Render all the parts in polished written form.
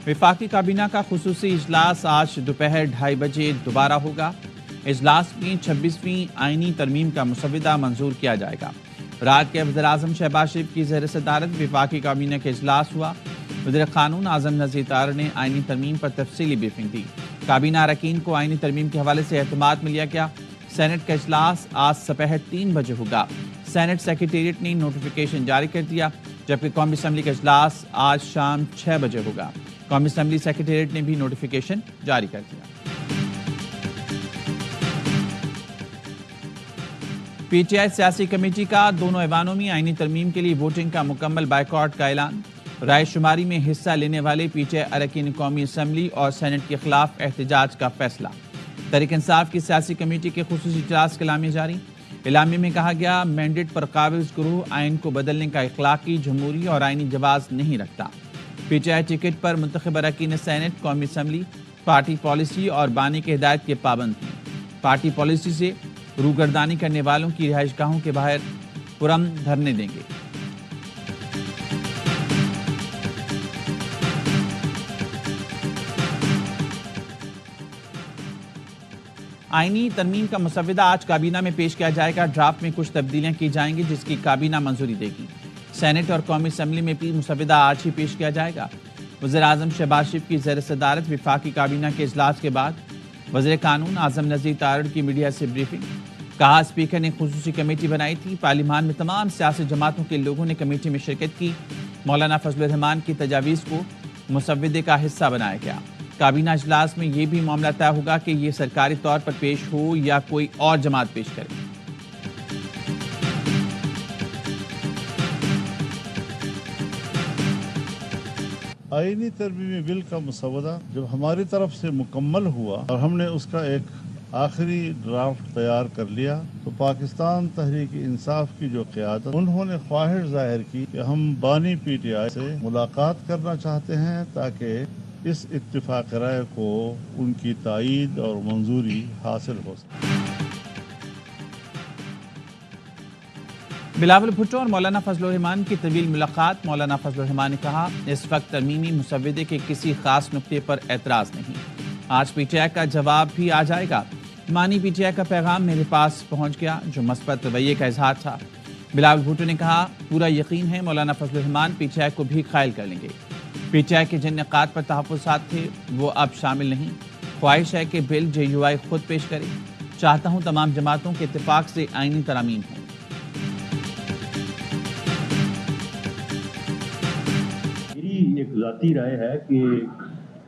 वफाकी काबीना का खुसूसी इजलास आज दोपहर 2:30 बजे दोबारा होगा। इजलास में 26वीं आईनी तरमीम का मुसविदा मंजूर किया जाएगा। रात के वज़ीर-ए-आज़म शहबाज शरीफ की ज़ेर सदारत वफाकी काबीना का इजलास हुआ। वज़ीर क़ानून आज़म नज़ीर तारड़ ने आईनी तरमीम पर तफसीली ब्रीफिंग दी। काबीना अरकान को आईनी तरमीम के हवाले से एतमाद में लिया गया। सेनेट का इजलास आज दोपहर 3 बजे होगा। सेनेट सेक्रेटेरिएट ने नोटिफिकेशन जारी कर दिया, जबकि कौमी असम्बली का इजलास आज शाम 6 बजे होगा। कौमी असम्बली सेक्रेटेरिएट ने भी नोटिफिकेशन जारी कर दिया। पीटीआई सियासी कमेटी का दोनों ऐवानों में आईनी तरमीम के लिए वोटिंग का मुकम्मल बाइकआउट का ऐलान। राय शुमारी में हिस्सा लेने वाले पीटीआई अरकान कौमी असम्बली और सेनेट के खिलाफ एहतजाज का फैसला। तहरीक इंसाफ की सियासी कमेटी के खुसूसी इजलास का एलामिया जारी। एलामिया में कहा गया, मैंडेट पर काबिज ग्रुह आइन को बदलने का इखलाकी, जमहूरी और आइनी जवाज नहीं रखता। पीटीआई टिकट पर मुंतखब अरकान सेनेट, कौमी असम्बली पार्टी पॉलिसी और बानी के हिदायत के पाबंद हैं। पार्टी पॉलिसी से रूगर्दानी करने वालों की रिहाइशगाहों के बाहर पुरअमन धरने देंगे। आईनी तरमीम का मुसविदा आज काबीना में पेश किया जाएगा। ड्राफ्ट में कुछ तब्दीलियां की जाएंगी, जिसकी काबीना मंजूरी देगी। सेनेट और कौमी असम्बली में भी मुसविदा आज ही पेश किया जाएगा। वज़ीर-ए-आज़म शहबाज शरीफ की ज़ेर सदारत वफाकी काबीना के इजलास के बाद वज़ीर क़ानून आज़म नज़ीर तारड़ की मीडिया से ब्रीफिंग। कहा, स्पीकर ने खुसूसी कमेटी बनाई थी। पार्लियामान में तमाम सियासी जमातों के लोगों ने कमेटी में शिरकत की। मौलाना फजलुर रहमान की तजावीज़ को मुसविदे का हिस्सा बनाया गया। काबीना इजलास में यह भी मामला तय होगा कि ये सरकारी तौर पर पेश हो या कोई और जमात पेश करे। आईनी तरमीमी बिल का मसवदा जब हमारी तरफ से मुकम्मल हुआ और हमने उसका एक आखिरी ड्राफ्ट तैयार कर लिया, तो पाकिस्तान तहरीक इंसाफ की जो क़यादत, उन्होंने ख्वाहिश जाहिर की कि हम बानी पीटीआई से मुलाकात करना चाहते हैं ताकि इस इत्तिफाक राय को उनकी तायीद और मंजूरी हासिल हो सके। बिलावल भुट्टो और मौलाना फजलुर रहमान की तवील मुलाकात। मौलाना फजलुर रहमान ने कहा, इस वक्त तरमीमी मुसविदे के किसी खास नुक्ते पर एतराज़ नहीं। आज पीटीआई का जवाब भी आ जाएगा। मानी पीटीआई का पैगाम मेरे पास पहुंच गया, जो मस्बत रवैये का इजहार था। बिलावल भुट्टो ने कहा, पूरा यकीन है मौलाना फजलुर रहमान पीटीआई को भी कायल कर लेंगे। पीटीआई के जिन निकात पर तहफ़्फ़ुज़ात थे वो अब शामिल नहीं। ख्वाहिश है कि बिल JUI खुद पेश करे। चाहता हूँ तमाम जमातों के इत्तेफाक से आईनी तरामीम हों। मेरी एक ज़ाती राय है कि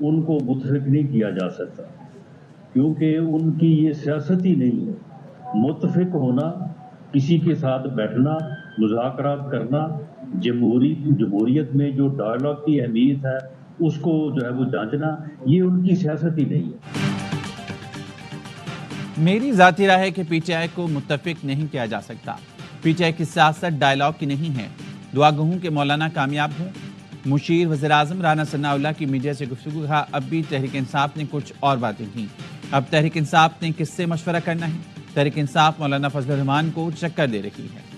उनको मुतफ़िक नहीं किया जा सकता, क्योंकि उनकी ये सियासत ही नहीं है। मुतफ़िक होना, किसी के साथ बैठना, मुज़ाकरात करना, जमहूरियत में जो डायलॉग की अहमियत है उसको जो है वो जांचना, ये उनकी सियासत ही नहीं है। मेरी ज़ाती राय है कि पीटीआई को मुत्तफिक नहीं किया जा सकता। पीटीआई की सियासत डायलॉग की नहीं है। दुआ गो हूं कि मौलाना कामयाब हों। मुशीर वज़ीर-ए-आज़म राना सनाउल्लाह की मीडिया से गुफ्तगू। कहा, अब भी तहरीक इंसाफ ने कुछ और बातें की। अब तहरीक इंसाफ ने किससे मशवरा करना है? तहरीक इंसाफ मौलाना फजलुर रहमान को चक्कर दे रही है।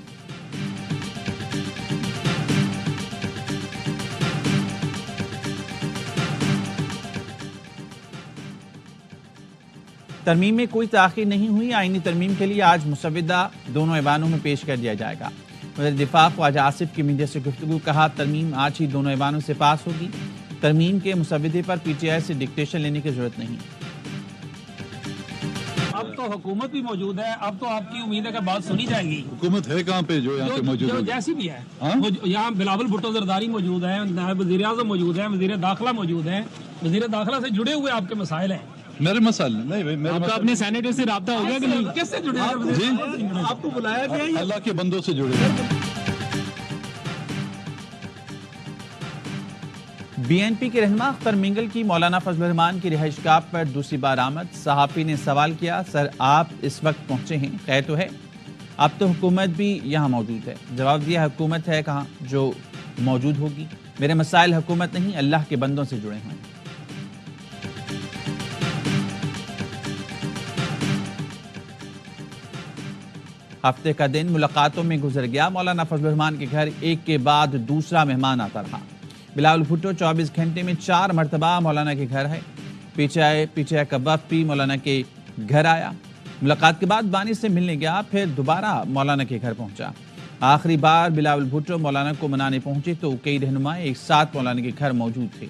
तरमीम में कोई ताख़ीर नहीं हुई। आईनी तरमीम के लिए आज मुसविदा दोनों ऐवानों में पेश कर दिया जाएगा। वज़ीर दिफ़ा ख्वाजा आसिफ की मीडिया से गुफ्तगू। कहा, तरमीम आज ही दोनों ऐवानों से पास होगी। तरमीम के मुसविदे पर पीटीआई से डिक्टेशन लेने की जरूरत नहीं। अब तो हुकूमत भी मौजूद है, अब तो आपकी उम्मीद है कि बात सुनी जाएगी। हुकूमत है कहाँ पे जो यहाँ पे मौजूद है? जैसी भी है, यहाँ बिलावल भुट्टो ज़रदारी मौजूद है, नायब वज़ीर-ए-आज़म मौजूद है, वज़ीर दाखिला मौजूद है। वज़ीर दाखिला से जुड़े हुए आपके मसाइल हैं। मेरे मसाइल नहीं भाई, मेरे आपका अपने सेनेटर से राब्ता हो गया कि नहीं? किससे जुड़े हैं? जी, आपको बुलाया गया है? अल्लाह के बंदों से जुड़े हैं। BNP के रहनुमा अख्तर मिंगल की मौलाना फजलुर रहमान की रिहाइशगाह पर दूसरी बार आमद। सहाफ़ी ने सवाल किया, सर आप इस वक्त पहुंचे हैं, खैर तो है? अब तो हुकूमत भी यहाँ मौजूद है। जवाब दिया, हुकूमत है कहाँ जो मौजूद होगी? मेरे मसाइल हुकूमत नहीं, अल्लाह के बंदों से जुड़े हुए हैं। हफ्ते का दिन मुलाकातों में गुजर गया। मौलाना फजलुर रहमान के घर एक के बाद दूसरा मेहमान आता रहा। بلاول بھٹو 24 گھنٹے میں 4 مرتبہ مولانا کے گھر ہے. پی ٹی آئی کا وفد بھی مولانا کے گھر آیا. ملاقات کے بعد بانی سے ملنے گیا, پھر دوبارہ مولانا کے گھر پہنچا. آخری بار بلاول بھٹو مولانا کو منانے پہنچے تو کئی رہنما ایک ساتھ مولانا کے گھر موجود تھے.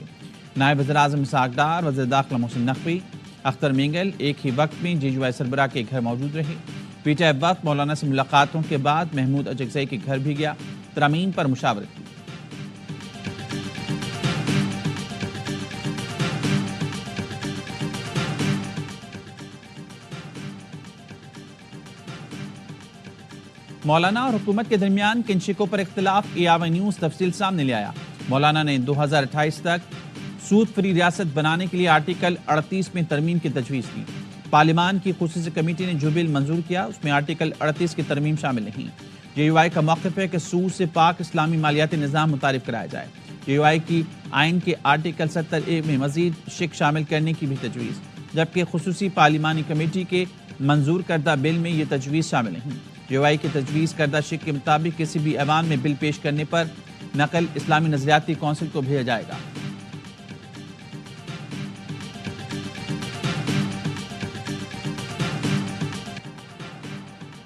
نائب وزیر اعظم اسحاق ڈار, وزیر داخلہ محسن نقوی, اختر مینگل ایک ہی وقت میں جے یو آئی سربراہ کے گھر موجود رہے. پی ٹی آئی وفد مولانا سے ملاقاتوں کے بعد محمود اجگزئی کے گھر بھی گیا, ترامیم پر مشاورت کی. مولانا اور حکومت کے درمیان کن شقوں پر اختلاف, ایاوہ نیوز تفصیل سامنے لے آیا. مولانا نے 2028 تک سود فری ریاست بنانے کے لیے آرٹیکل 38 میں ترمیم کی تجویز کی. پارلیمان کی خصوصی کمیٹی نے جو بل منظور کیا اس میں آرٹیکل 38 کی ترمیم شامل نہیں. جے یو آئی کا موقف ہے کہ سود سے پاک اسلامی مالیاتی نظام متعارف کرایا جائے. جے یو آئی کی آئین کے آرٹیکل 70A میں مزید شق شامل کرنے کی بھی تجویز, جبکہ خصوصی پارلیمانی کمیٹی کے منظور کردہ بل میں یہ تجویز شامل نہیں. جے یو آئی کی تجویز کردہ شق کے مطابق کسی بھی ایوان میں بل پیش کرنے پر نقل اسلامی نظریاتی کونسل کو بھیجا جائے گا.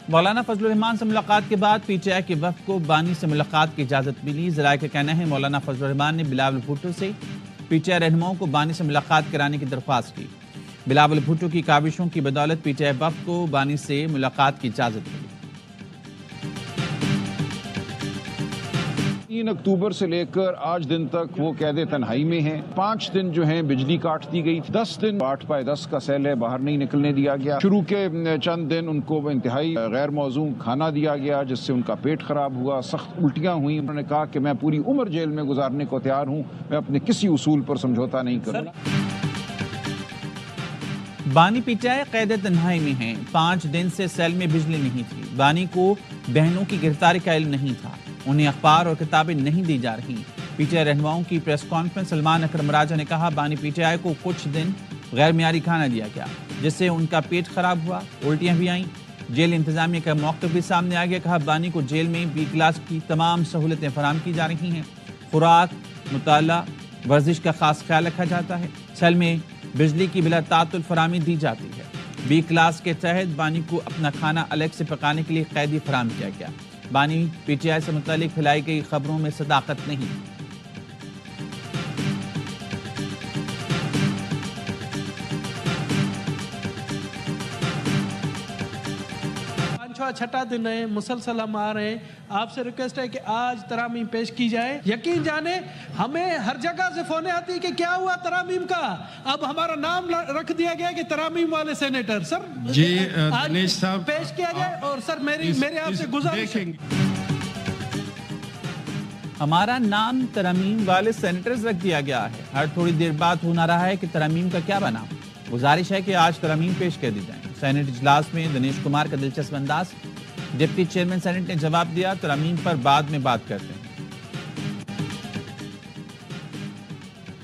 مولانا فضل الرحمان سے ملاقات کے بعد پی ٹی آئی کے وفد کو بانی سے ملاقات کی اجازت ملی. ذرائع کا کہنا ہے مولانا فضل الرحمان نے بلاول بھٹو سے پی ٹی آئی رہنماؤں کو بانی سے ملاقات کرانے کی درخواست کی. بلاول بھٹو کی کاوشوں کی بدولت پی ٹی آئی وفد کو بانی سے ملاقات کی اجازت ملی. 3 اکتوبر سے لے کر آج دن تک وہ قید تنہائی میں ہیں. 5 دن جو ہیں بجلی کاٹ دی گئی. 10 دن 8/10 کا سیل ہے, باہر نہیں نکلنے دیا گیا. شروع کے چند دن ان کو انتہائی غیر موزوں کھانا دیا گیا جس سے ان کا پیٹ خراب ہوا, سخت الٹیاں ہوئیں. انہوں نے کہا کہ میں پوری عمر جیل میں گزارنے کو تیار ہوں, میں اپنے کسی اصول پر سمجھوتا نہیں کروں. بانی پی ٹی آئی قید تنہائی میں ہیں. 5 دن سے سیل میں بجلی نہیں تھی. بانی کو بہنوں کی گرفتاری کا علم نہیں تھا. انہیں اخبار اور کتابیں نہیں دی جا رہی. پی ٹی آئی رہنماؤں کی پریس کانفرنس سلمان اکرم راجہ نے کہا بانی پی ٹی آئی کو کچھ دن غیر معیاری کھانا دیا گیا جس سے ان کا پیٹ خراب ہوا, الٹیاں بھی آئیں. جیل انتظامیہ کا موقف بھی سامنے آ گیا. کہا بانی کو جیل میں B کلاس کی تمام سہولتیں فراہم کی جا رہی ہیں. خوراک, مطالعہ, ورزش کا خاص خیال رکھا جاتا ہے. سیل میں بجلی کی بلا تعطل فراہمی دی جاتی ہے. B کلاس کے تحت بانی کو اپنا کھانا الگ سے پکانے کے لیے قیدی فراہم کیا گیا. بانی پی ٹی آئی سے متعلق پھیلائی گئی خبروں میں صداقت نہیں. چھٹا دن ہے, مسلسل ہم آ رہے ہیں. آپ سے ریکویسٹ ہے کہ آج ترامیم پیش کی جائے. یقین جانے ہمیں ہر جگہ سے فونیں آتی ہے کہ کیا ہوا ترامیم کا, اب ہمارا نام رکھ دیا گیا کہ ترامیم والے سینیٹر. سر جی دنیش صاحب پیش کیا جائے. اور سر میرے آپ سے گزارش ہے, ہمارا نام ترامیم والے سینیٹرز رکھ دیا گیا ہے. ہر تھوڑی دیر بعد ہونا رہا ہے کہ ترامیم کا کیا بنا. گزارش ہے کہ آج ترامیم پیش کر دی جائیں. سینٹ اجلاس میں دنیش کمار کا دلچسپ انداز. ڈپٹی چیئرمین سینٹ نے جواب دیا ترامیم پر بعد میں بات کرتے ہیں.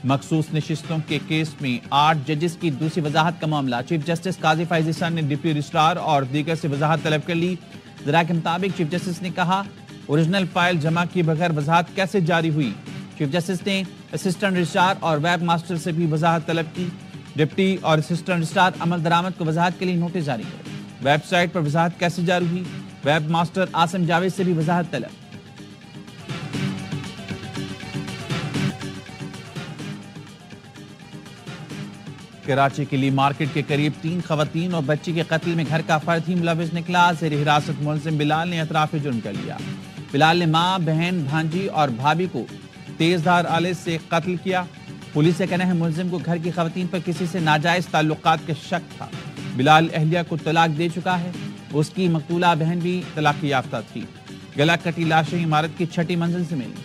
مخصوص نشستوں کے کیس میں 8 ججز کی دوسری وضاحت کا معاملہ. چیف جسٹس قاضی فائز احسان نے ڈپٹی رجسٹرار اور دیگر سے وضاحت طلب کر لی. ذرائع کے مطابق چیف جسٹس نے کہا اوریجنل فائل جمع کیے بغیر وضاحت کیسے جاری ہوئی. چیف جسٹس نے اسسٹنٹ رجسٹرار اور ویب ماسٹر سے بھی وضاحت طلب کی. ڈپٹی اور اسسٹنٹ رجسٹرار عمل درآمد کو وضاحت کے لیے نوٹس جاری کرے. ویب سائٹ پر وضاحت کیسے جاری ہوئی. ویب ماسٹر آسم جاوید سے بھی وضاحت طلب. کراچی کے لیے مارکیٹ کے قریب 3 خواتین اور بچی کے قتل میں گھر کا فرد ہی ملوث نکلا. زیر حراست ملزم بلال نے اعتراف جرم کر لیا. بلال نے ماں, بہن, بھانجی اور بھابھی کو تیز دھار آلے سے قتل کیا. پولیس سے کہنا ہے ملزم کو گھر کی خواتین پر کسی سے ناجائز تعلقات کا شک تھا. بلال اہلیہ کو طلاق دے چکا ہے. اس کی مقتولہ بہن بھی طلاق یافتہ تھی. گلا کٹی لاشیں عمارت کی 6ٹی منزل سے ملی.